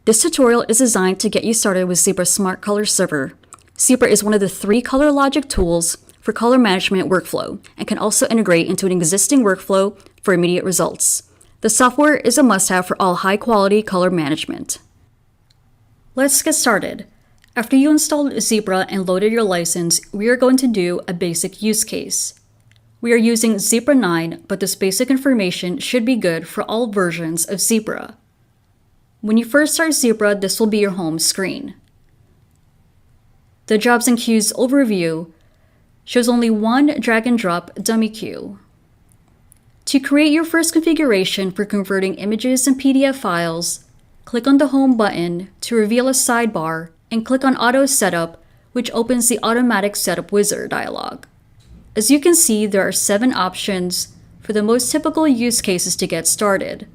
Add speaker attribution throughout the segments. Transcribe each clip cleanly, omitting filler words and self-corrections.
Speaker 1: This tutorial is designed to get you started with ZePra Smart Color Server. ZePra is one of the 3 ColorLogic tools for color management workflow and can also integrate into an existing workflow for immediate results. The software is a must-have for all high-quality color management. Let's get started. After you installed ZePra and loaded your license, we are going to do a basic use case. We are using ZePra 9, but this basic information should be good for all versions of ZePra. When you first start ZePra, this will be your home screen. The Jobs and Queues overview shows only one drag and drop dummy queue. To create your first configuration for converting images and PDF files, click on the Home button to reveal a sidebar and click on Auto Setup, which opens the Automatic Setup Wizard dialog. As you can see, there are 7 options for the most typical use cases to get started.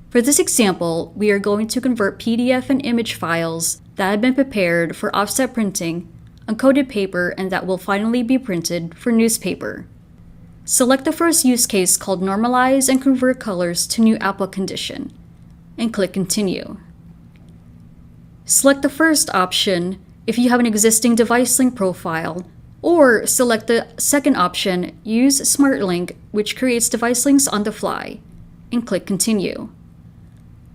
Speaker 1: For this example, we are going to convert PDF and image files that have been prepared for offset printing on coated paper and that will finally be printed for newspaper. Select the first use case called Normalize and Convert Colors to New Output Condition and click Continue. Select the first option if you have an existing device link profile, or select the second option, Use Smart Link, which creates device links on the fly, and click Continue.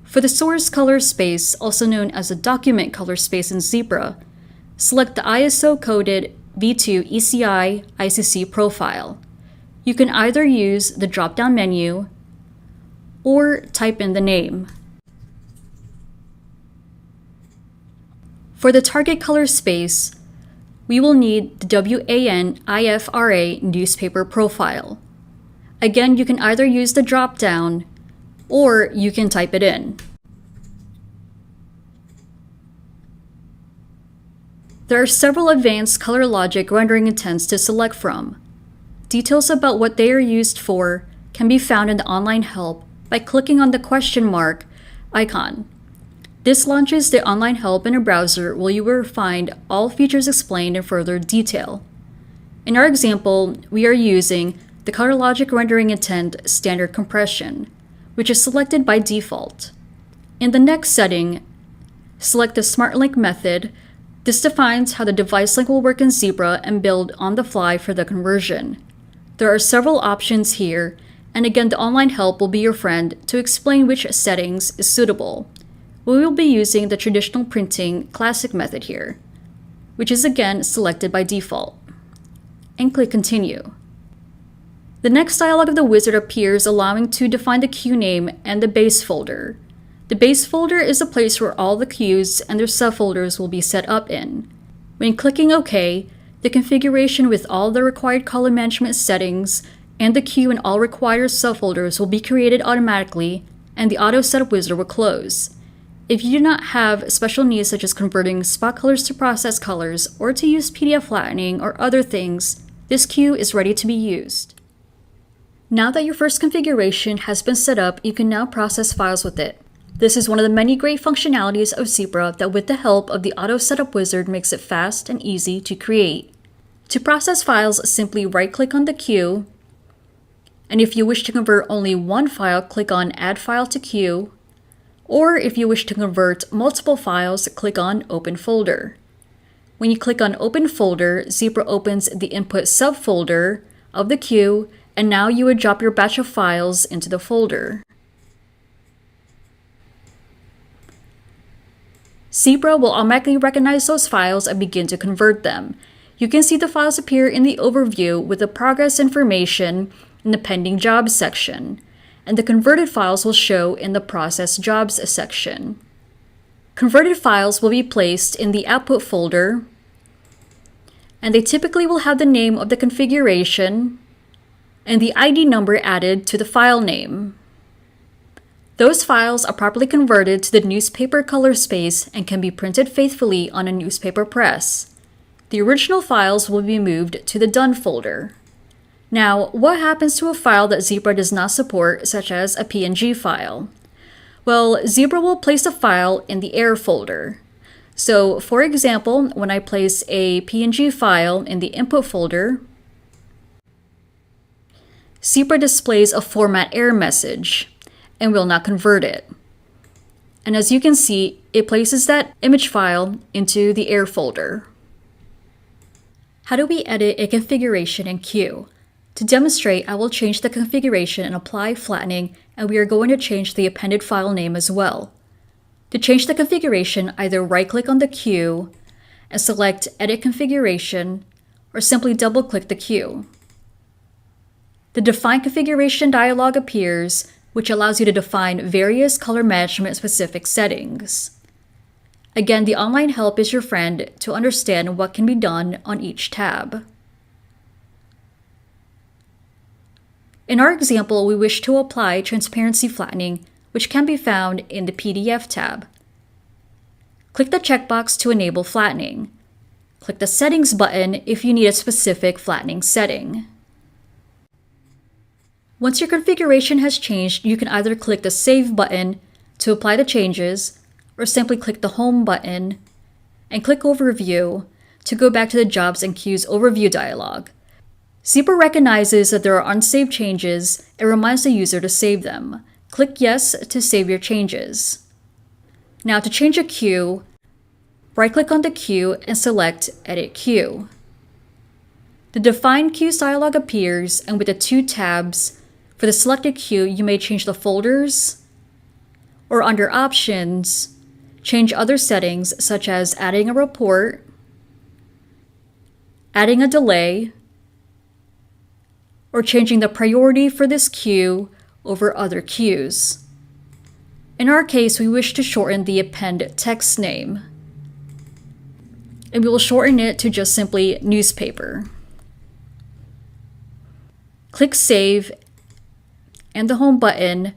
Speaker 1: For the source color space, also known as the document color space in ZePra, select the ISO-coded V2 ECI ICC profile. You can either use the drop-down menu or type in the name. For the target color space, we will need the WAN IFRA newspaper profile. Again, you can either use the drop-down or you can type it in. There are several advanced ColorLogic rendering intents to select from. Details about what they are used for can be found in the online help by clicking on the question mark icon. This launches the online help in a browser where you will find all features explained in further detail. In our example, we are using the ColorLogic rendering intent standard compression, which is selected by default. In the next setting, select the Smart Link method. This defines how the device link will work in ZePra and build on the fly for the conversion. There are several options here, and again, the online help will be your friend to explain which settings is suitable. We will be using the traditional printing classic method here, which is again selected by default, and click Continue. The next dialog of the wizard appears, allowing to define the queue name and the base folder. The base folder is the place where all the queues and their subfolders will be set up in. When clicking OK, the configuration with all the required color management settings and the queue and all required subfolders will be created automatically, and the Auto Setup Wizard will close. If you do not have special needs such as converting spot colors to process colors or to use PDF flattening or other things, this queue is ready to be used. Now that your first configuration has been set up, you can now process files with it. This is one of the many great functionalities of ZePra that with the help of the Auto Setup Wizard makes it fast and easy to create. To process files, simply right-click on the queue, and if you wish to convert only one file, click on Add File to Queue, or if you wish to convert multiple files, click on Open Folder. When you click on Open Folder, ZePra opens the input subfolder of the queue, and now you would drop your batch of files into the folder. ZePra will automatically recognize those files and begin to convert them. You can see the files appear in the overview with the progress information in the pending jobs section, and the converted files will show in the process jobs section. Converted files will be placed in the output folder, and they typically will have the name of the configuration and the ID number added to the file name. Those files are properly converted to the newspaper color space and can be printed faithfully on a newspaper press. The original files will be moved to the Done folder. Now, what happens to a file that ZePra does not support, such as a PNG file? Well, ZePra will place a file in the Error folder. So, for example, when I place a PNG file in the Input folder, ZePra displays a format error message and will not convert it. And as you can see, it places that image file into the Air folder. How do we edit a configuration in Q? To demonstrate, I will change the configuration and apply flattening, and we are going to change the appended file name as well. To change the configuration, either right-click on the Q and select Edit Configuration, or simply double-click the Q. The Define Configuration dialog appears, which allows you to define various color management specific settings. Again, the online help is your friend to understand what can be done on each tab. In our example, we wish to apply transparency flattening, which can be found in the PDF tab. Click the checkbox to enable flattening. Click the Settings button if you need a specific flattening setting. Once your configuration has changed, you can either click the Save button to apply the changes, or simply click the Home button and click Overview to go back to the Jobs and Queues Overview dialog. ZePra recognizes that there are unsaved changes and reminds the user to save them. Click Yes to save your changes. Now to change a queue, right-click on the queue and select Edit Queue. The Define Queues dialog appears, and with the two tabs, for the selected queue, you may change the folders, or under Options, change other settings such as adding a report, adding a delay, or changing the priority for this queue over other queues. In our case, we wish to shorten the append text name, and we will shorten it to just simply newspaper. Click Save and the Home button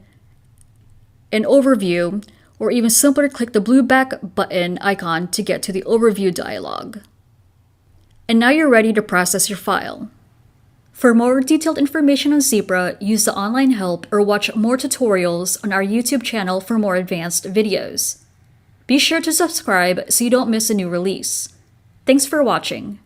Speaker 1: and Overview, or even simpler, click the blue back button icon to get to the Overview dialog. And now you're ready to process your file. For more detailed information on ZePra, use the online help or watch more tutorials on our YouTube channel for more advanced videos. Be sure to subscribe so you don't miss a new release. Thanks for watching.